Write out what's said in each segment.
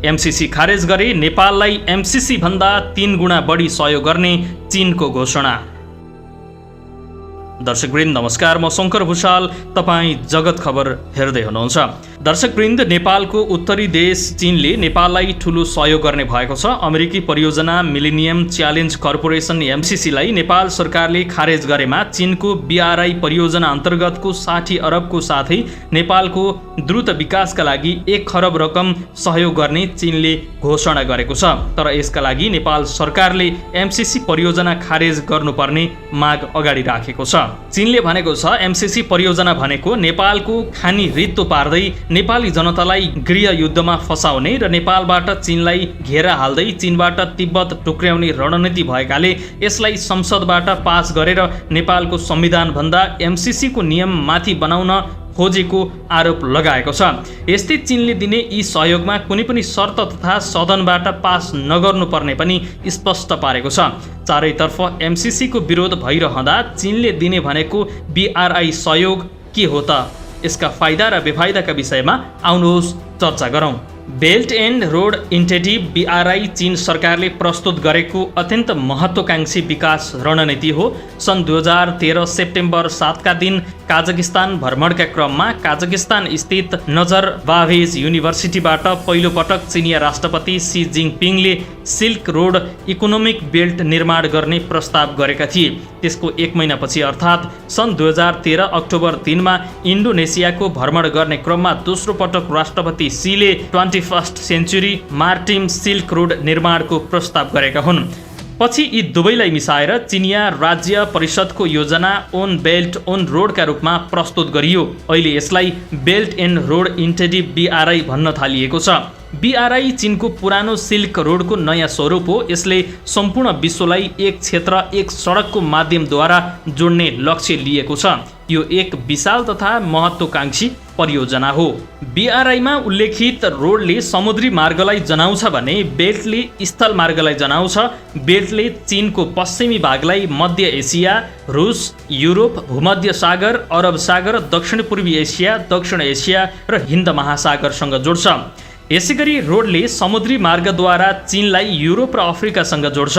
MCC खारेज गरे नेपाललाई एमसीसी भन्दा 3 गुणा बढी सहयोग गर्ने चीनको घोषणा। दर्शकवृन्द नमस्कार, म शङ्कर भुषाल, तपाईँ जगत खबर हेर्दै हुनुहुन्छ। दर्शकवृन्द, नेपालको उत्तरी देश चीनले नेपाललाई ठूलो सहयोग गर्ने भएको छ। अमेरिकी परियोजना मिलेनियम च्यालेन्ज कर्पोरेसन एमसीसीलाई नेपाल सरकारले खारेज गरेमा चीनको बीआरआई परियोजना अन्तर्गतको 60 अरबको साथै नेपालको द्रुत विकासका लागि 1 खरब रकम सहयोग गर्ने चीनले घोषणा गरेको छ। तर यसका लागि नेपाल सरकारले एमसीसी परियोजना खारेज गर्नुपर्ने माग अगाडि राखेको छ। चीनले भनेको छ एमसीसी परियोजना भनेको नेपालको खानी रित्तो पार्दै नेपाली जनतालाई गृह युद्धमा फसाउने र नेपालबाट चीनलाई घेरा हाल्दै चीनबाट तिब्बत टुक्र्याउने रणनीति भएकाले यसलाई संसदबाट पास गरेर नेपालको संविधान भन्दा एमसीसी को नियम माथि बनाउन खोजेको आरोप लगाएको छ। यस्तै चीनले दिने यी सहयोगमा कुनै पनि शर्त तथा सदनबाट पास नगर्नुपर्ने पनि स्पष्ट पारेको छ। चारैतर्फ एमसीसी को विरोध भइरहँदा चीनले दिने भनेको बीआरआई सहयोग के हो त? यसका फाइदा र बेफाइदाका विषयमा आउनुहोस् चर्चा गरौँ। Belt and road initiative BRI चीन सरकारले प्रस्तुत गरेको अत्यन्त महत्त्वकांक्षी विकास रणनीति हो। सन् 2013 सेप्टेम्बर 7 का दिन काजाकिस्तान भ्रमणका क्रममा काजाकिस्तान स्थित नजरबायेभ युनिभर्सिटीबाट पहिलो पटक चिनिया राष्ट्रपति सी जिनपिङले सिल्क रोड इकोनोमिक बेल्ट निर्माण गर्ने प्रस्ताव गरेका थिए। त्यसको 1 महिनापछि अर्थात् सन् 2013 अक्टोबर 3 मा इन्डोनेसियाको भ्रमण गर्ने क्रममा दोस्रो पटक राष्ट्रपति सीले 21st सेन्चुरी मार्टिम सिल्क रोड निर्माणको प्रस्ताव गरेका हुन्। पछि यी दुवैलाई मिसाएर चिनिया राज्य परिषदको योजना ओन बेल्ट ओन रोडका रूपमा प्रस्तुत गरियो। अहिले यसलाई belt and road initiative BRI भन्न थालिएको छ। बीआरआई चीनको पुरानो सिल्क रोडको नयाँ स्वरूप हो। यसले सम्पूर्ण विश्वलाई एक क्षेत्र एक सडकको माध्यमद्वारा जोड्ने लक्ष्य लिएको छ। यो एक विशाल तथा महत्त्वकांक्षी परियोजना हो। बीआरआईमा उल्लेखित रोडले समुद्री मार्गलाई जनाउँछ भने बेल्टले स्थल मार्गलाई जनाउँछ। बेल्टले चीनको पश्चिमी भागलाई मध्य एसिया, रुस, युरोप, भूमध्य सागर, अरब सागर, दक्षिण पूर्वी एसिया, दक्षिण एसिया र हिन्द महासागरसँग जोड्छ। यसैगरी रोडले समुद्री मार्गद्वारा चीनलाई युरोप र अफ्रिकासँग जोड्छ।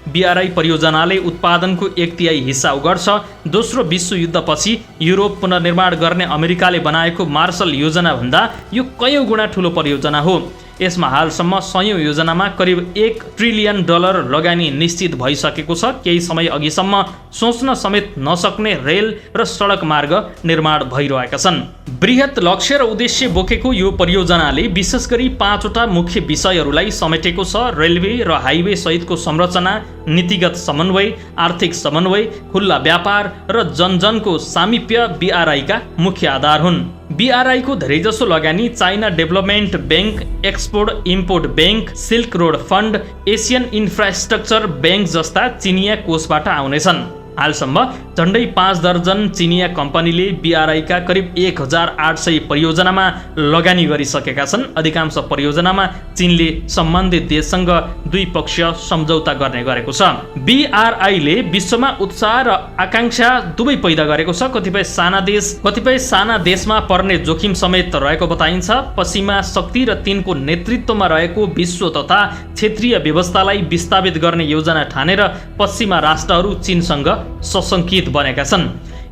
बीआरआई परियोजनाले उत्पादनको 1/3 हिस्सा उगर्छ। दोस्रो विश्व युद्धपछि युरोप पुनर्निर्माण गर्ने अमेरिकाले बनाएको मार्शल योजना भन्दा यो कयौं गुणा ठूलो परियोजना हो। यसमा हालसम्म 100औं योजनामा करिब $1 ट्रिलियन लगानी निश्चित भइसकेको छ। केही समय अघिसम्म सोच्न समेत नसक्ने रेल र सडक मार्ग निर्माण भइरहेका छन्। बृहत लक्ष्य र उद्देश्य बोकेको यो परियोजनाले विशेष गरी 5वटा मुख्य विषयहरूलाई समेटेको छ। रेलवे र हाइवे सहितको संरचना, नीतिगत समन्वय, आर्थिक समन्वय, खुल्ला व्यापार र जनजनको सामिप्य बीआरआई का मुख्य आधार हुन्। बीआरआई को धेरैजसो लगानी China development bank, export import bank, silk road fund, Asian infrastructure bank जस्ता चिनिया कोषबाट आउनेछन्। हालसम्म झन्डै 5 दर्जन चिनिया कम्पनीले बीआरआई का करिब 1800 परियोजनामा लगानी गरिसकेका छन्। अधिकांश परियोजनामा चीनले सम्बन्धित देशसँग द्विपक्षीय सम्झौता गर्ने गरेको छ। बीआरआईले विश्वमा उत्साह र आकांक्षा दुवै पैदा गरेको छ। कतिपय साना देशमा पर्ने जोखिम समेत रहेको बताइन्छ। पश्चिमा शक्ति र तिनको नेतृत्वमा रहेको विश्व तथा क्षेत्रीय व्यवस्थालाई विस्थापित गर्ने योजना ठानेर पश्चिमा राष्ट्रहरू चीनसँग सशंकित बनेका छन्।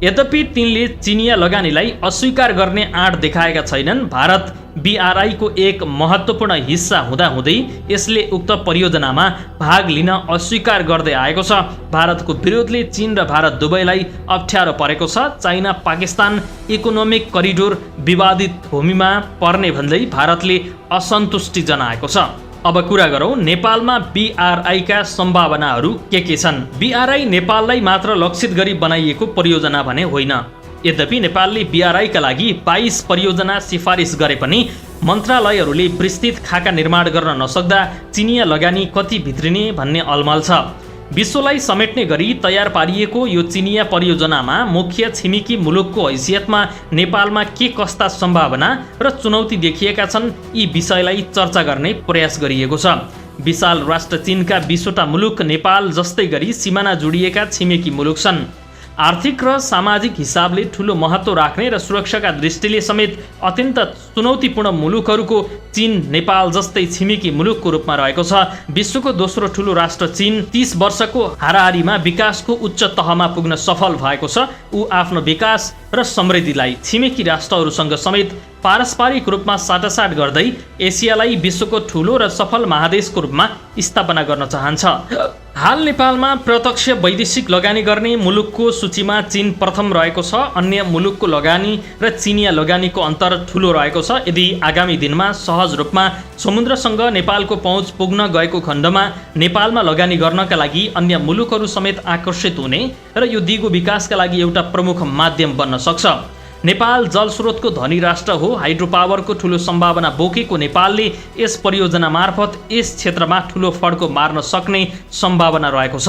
यद्यपि तिनले चिनिया लगानीलाई अस्वीकार गर्ने आँट देखाएका छैनन्। भारत बीआरआई को एक महत्त्वपूर्ण हिस्सा हुँदाहुँदै यसले उक्त परियोजनामा भाग लिन अस्वीकार गर्दै आएको छ। भारतको विरोधले चीन र भारत दुवैलाई अप्ठ्यारो परेको छ। चाइना पाकिस्तान इकोनोमिक करिडोर विवादित भूमिमा पर्ने भन्दै भारतले असन्तुष्टि जनाएको छ। अब कुरा गरौँ नेपालमा बीआरआई का सम्भावनाहरू के छन्। बीआरआई नेपाललाई मात्र लक्षित गरी बनाइएको परियोजना भने होइन। यद्यपि नेपालले बीआरआई का लागि 22 परियोजना सिफारिस गरे पनि मन्त्रालयहरूले विस्तृत खाका निर्माण गर्न नसक्दा चिनिया लगानी कति भित्रिने भन्ने अलमल छ। विश्वलाई समेट्ने गरी तयार पारिएको यो चिनिया परियोजनामा मुख्य छिमेकी मुलुकको हैसियतमा नेपालमा के कस्ता सम्भावना र चुनौती देखिएका छन्, यी विषयलाई चर्चा गर्ने प्रयास गरिएको छ। विशाल राष्ट्र चीनका 20वटा मुलुक नेपाल जस्तै गरी सिमाना जोडिएका छिमेकी मुलुक छन्। आर्थिक र सामाजिक हिसाबले ठूलो महत्त्व राख्ने र सुरक्षाका दृष्टिले समेत अत्यन्त चुनौतीपूर्ण मुलुकहरूको चीन नेपाल जस्तै छिमेकी मुलुकको रूपमा रहेको छ। विश्वको दोस्रो ठूलो राष्ट्र चीन 30 वर्षको हाराहारीमा विकासको उच्च तहमा पुग्न सफल भएको छ। ऊ आफ्नो विकास र समृद्धिलाई छिमेकी राष्ट्रहरूसँग समेत पारस्परिक रूपमा साटासाट गर्दै एसियालाई विश्वको ठूलो र सफल महादेशको रूपमा स्थापना गर्न चाहन्छ। हाल नेपालमा प्रत्यक्ष वैदेशिक लगानी गर्ने मुलुकको सूचीमा चीन प्रथम रहेको छ। अन्य मुलुकको लगानी र चिनिया लगानीको अन्तर ठूलो रहेको छ। यदि आगामी दिनमा सहज रूपमा समुद्रसँग नेपालको पहुँच पुग्न गएको खण्डमा नेपालमा लगानी गर्नका लागि अन्य मुलुकहरू समेत आकर्षित हुने र यो दिगो विकासका लागि एउटा प्रमुख माध्यम बन्न सक्छ। नेपाल जलस्रोतको धनी राष्ट्र हो। हाइड्रो पावरको ठूलो सम्भावना बोकेको नेपालले यस परियोजना मार्फत यस क्षेत्रमा ठूलो फड्को मार्न सक्ने सम्भावना रहेको छ।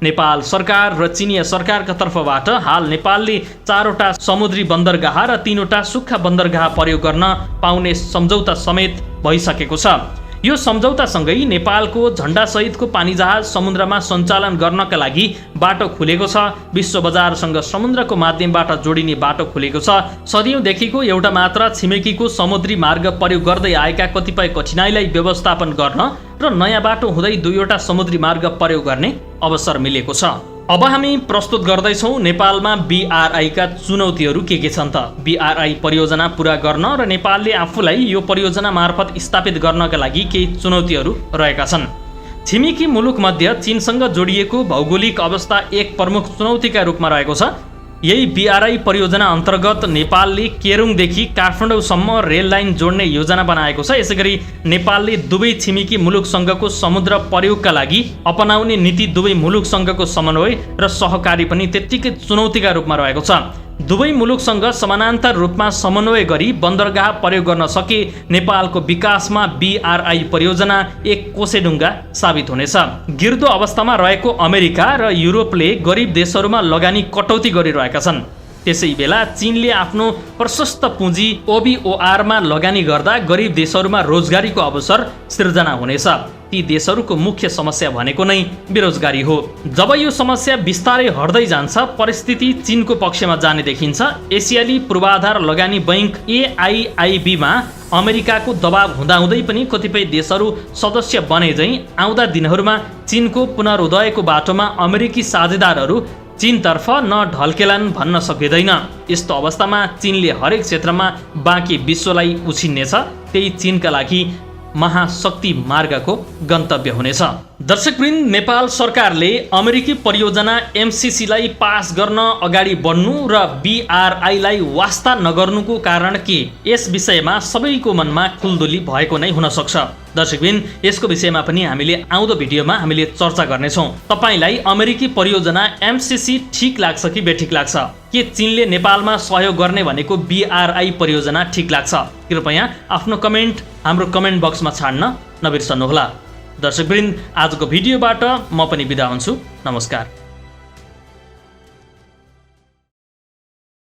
नेपाल सरकार र चिनिया सरकारका तर्फबाट हाल नेपालले 4वटा समुद्री बन्दरगाह र 3वटा सुक्खा बन्दरगाह प्रयोग गर्न पाउने सम्झौता समेत भइसकेको छ। यो सम्झौतासँगै नेपालको झण्डासहितको पानीजहाज समुद्रमा सञ्चालन गर्नका लागि बाटो खुलेको छ। विश्व बजारसँग समुद्रको माध्यमबाट जोडिने बाटो खुलेको छ। सदियौँदेखिको एउटा मात्र छिमेकीको समुद्री मार्ग प्रयोग गर्दै आएका कतिपय कठिनाइलाई व्यवस्थापन गर्न र नयाँ बाटो हुँदै 2वटा समुद्री मार्ग प्रयोग गर्ने अवसर मिलेको छ। अब हामी प्रस्तुत गर्दैछौँ नेपालमा BRI का चुनौतीहरू के छन् त। BRI परियोजना पूरा गर्न र नेपालले आफूलाई यो परियोजना मार्फत स्थापित गर्नका लागि केही चुनौतीहरू रहेका छन्। छिमेकी मुलुक मध्य चीनसँग जोडिएको भौगोलिक अवस्था एक प्रमुख चुनौतीका रूपमा रहेको छ। यही BRI परियोजना अन्तर्गत नेपालले केरुङदेखि काठमाडौँसम्म रेल लाइन जोड्ने योजना बनाएको छ। यसैगरी नेपालले दुवै छिमेकी मुलुकसँगको समुद्र प्रयोगका लागि अपनाउने नीति दुवै मुलुकसँगको समन्वय र सहकारी पनि त्यत्तिकै चुनौतीका रूपमा रहेको छ। दुवै मुलुकसँग समानान्तर रूपमा समन्वय गरी बन्दरगाह प्रयोग गर्न सके नेपालको विकासमा BRI परियोजना एक कोसेढुङ्गा साबित हुनेछ। गिर्दो अवस्थामा रहेको अमेरिका र युरोपले गरिब देशहरूमा लगानी कटौती गरिरहेका छन्। त्यसै बेला चीनले आफ्नो प्रशस्त पुँजी OBOR-मा लगानी गर्दा गरिब देशहरूमा रोजगारीको अवसर सिर्जना हुनेछ। ती देशहरूको मुख्य समस्या भनेको नै बेरोजगारी हो। जब यो समस्या बिस्तारै हट्दै जान्छ परिस्थिति चीनको पक्षमा जाने देखिन्छ। एसियाली पूर्वाधार लगानी बैंक AIIB-मा अमेरिकाको दबाव हुँदाहुँदै पनि कतिपय देशहरू सदस्य बने झैँ आउँदा दिनहरूमा चीनको पुनरुदयको बाटोमा अमेरिकी साझेदारहरू चीनतर्फ नढल्केलान् भन्न सकिँदैन। यस्तो अवस्थामा चीनले हरेक क्षेत्रमा बाँकी विश्वलाई उछिन्नेछ। त्यही चीनका लागि महाशक्ति मार्गको गन्तव्य हुनेछ। दर्शकवृन्द, नेपाल सरकारले अमेरिकी परियोजना MCC-लाई पास गर्न अगाडि बढ्नु र BRI-लाई वास्ता नगर्नुको कारण के? यस विषयमा सबैको मनमा खुल्दुली भएको नै हुन सक्छ। दर्शकवृन्द, यसको विषयमा पनि हामीले आउँदो भिडियोमा हामीले चर्चा गर्नेछौँ। तपाईलाई अमेरिकी परियोजना MCC ठिक लाग्छ कि बेठिक लाग्छ? के चीनले नेपालमा सहयोग गर्ने भनेको BRI परियोजना ठिक लाग्छ? कृपया आफ्नो कमेन्ट हाम्रो कमेन्ट बक्समा छाड्न नबिर्सनुहोला। दर्शकवृन्द, आजको भिडियोबाट म पनि बिदा हुन्छु। नमस्कार।